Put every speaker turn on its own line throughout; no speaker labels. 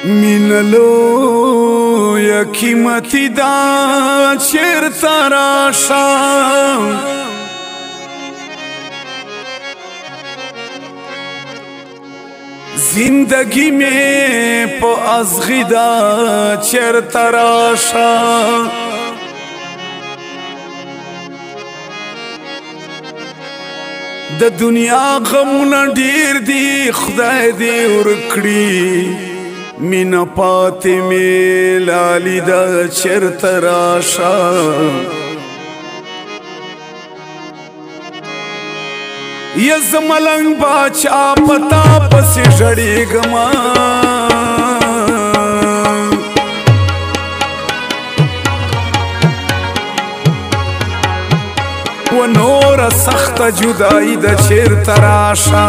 मिनलो या कीमती दा चेरता राशा जिंदगी में प अज़ग़िदा चेरता राशा द दुनिया गमुना ढेर दी खुदाई दे उरकड़ी मीना पाते में लाली दा चेरता राशा यस मलंग बाचा पता पस जड़ी गमा वो नोर सख्त जुदाई द चेरता राशा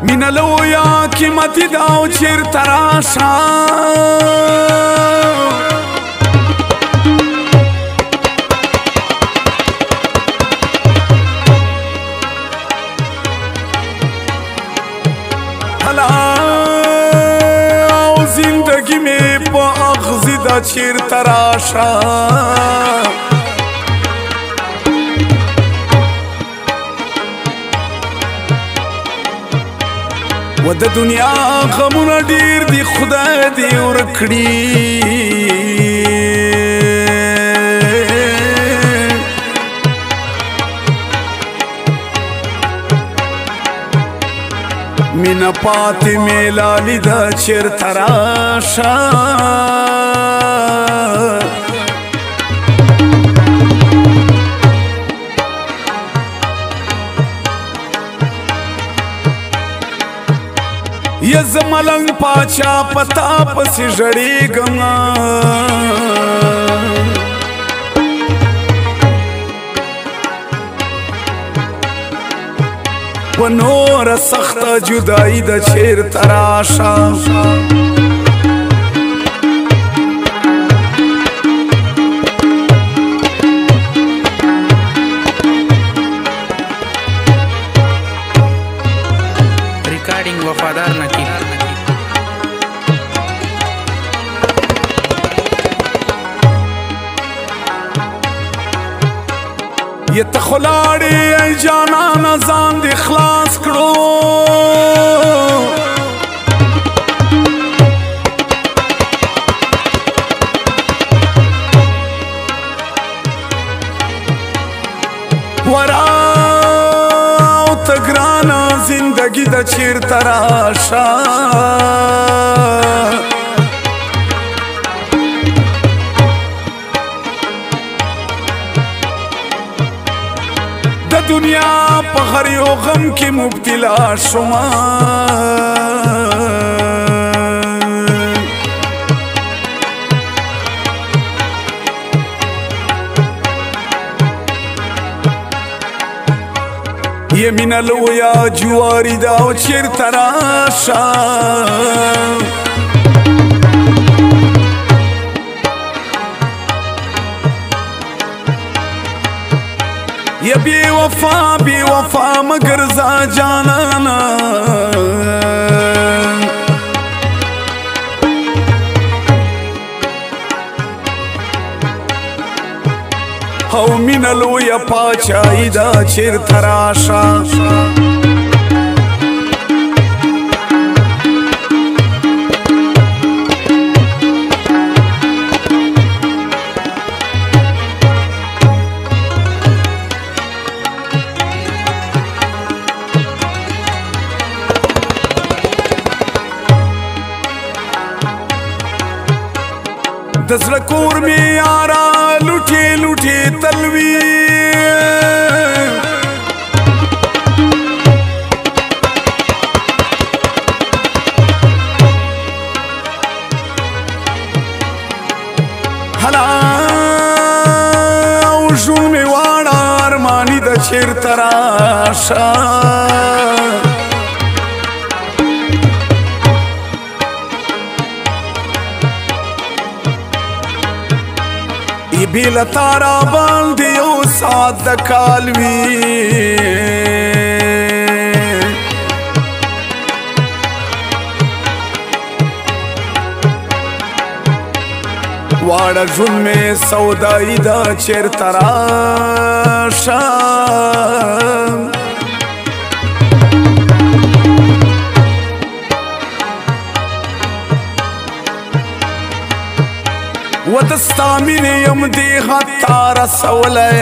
मिनलो या कीमती दाव चेरता राशा हला जिंदगी में प अग़ज़िदा चेरता राशा वो द दुनिया गमुना ढेर दी खुदाई दी उरकड़ी मीना पाते में लाली दा चेरता राशा यस मलंग पाचा पता पस जड़ी गमा वो नोर सख्त जुदाई द चेरता राशा
रिकॉर्डिंग वफादार नकी
ये तखलाड़ी जाना नजान दी खलास करो वराओ तगराना जिंदगी दा चेरता राशा दुनिया पहरियो गम की मुब्तिला शुमा ये मिनलो या जुआरी दाव चेरता राशा ये बेवफा मगर जा जाना हौ मिनलो या पाचाई दा चेरता राशा दसरकोर में यारा लुटे लुटे तलवी هلا وژوند مې واړه ارماني ده چېرته راشه بیله تا را باندې یو ساعت د کال وي واړه ژوند مې سودایي ده چېرته راشه و د ستا مینې یم دې حد ته رسولی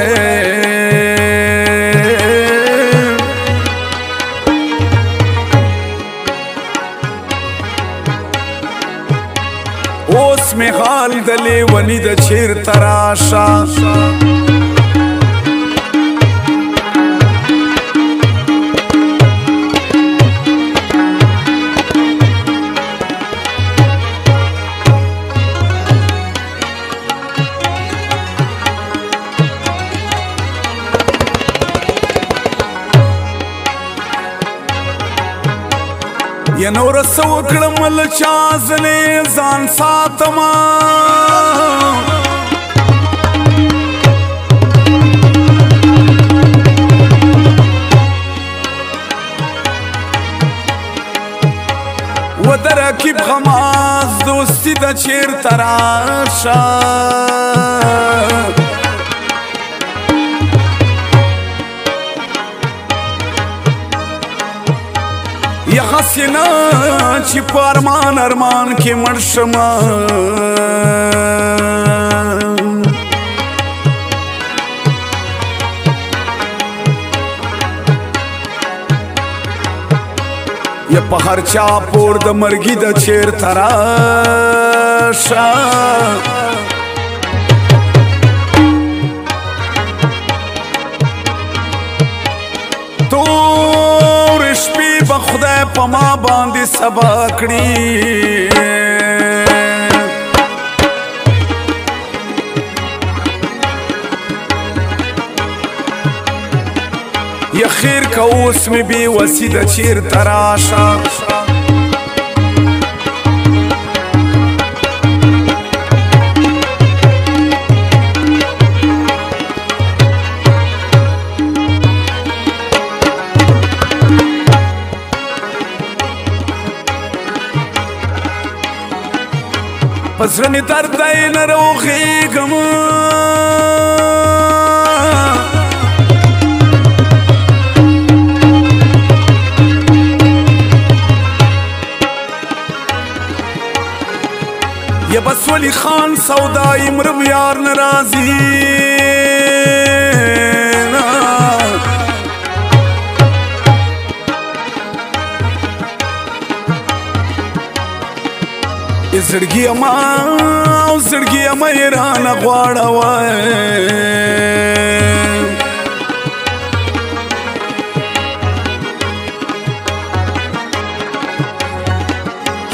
اوس مې حال د لیوني د چېرته راشه یا نور څه وکړم له چا ځلې ځان ساتمه و د رقیب غماز دوستي ده چېرته راشه یا هسې نه چې په ارمان ارمان کې مړ شمه یا په هر چا پور د مرګي د چېرته راشه په خدای په ما باندې سبا کړي یا خیر که اوس مې بې وسي ده چېرته راشه په زړه مې درد دی نه روغېږم یا بس ولی خان سودایي مرم یار نه راځي زړګي اما او زړګي اما یې رانه غواړوی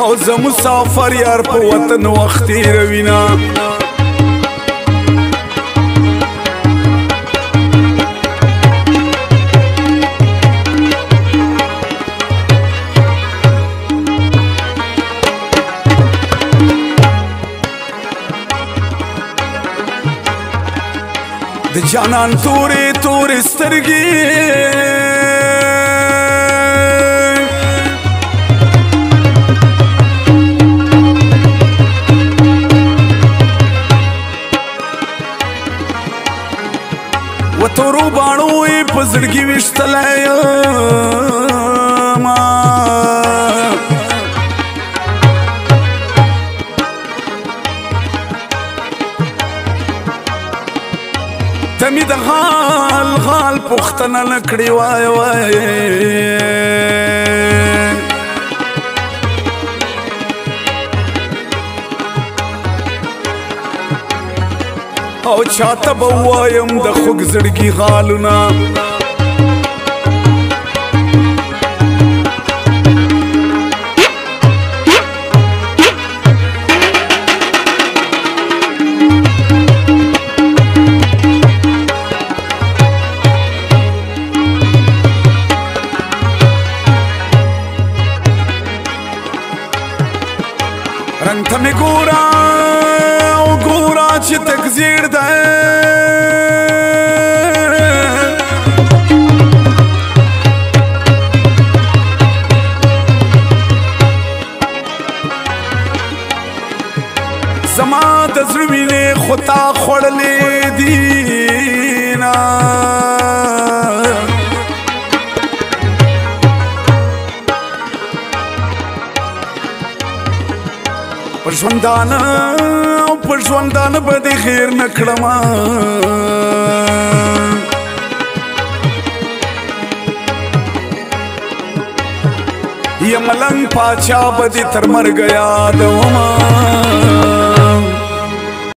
او زه مسافر یار په وطن وخت تېروینه د جانان تورې تورې سترګې و تورو باڼو یې په زړګي ویشتلی یم ته مې د حال حال پوښتنه نه کړې وای وای او چاته به ووایم د خوږ زړګي حالونه تک زیړ ده زما د زړه وینې خو تا خوړلې دینه پر ژوندانه به دې خیر نه کړمه یم ملنګ پاچا به دې تر مرګه یادومه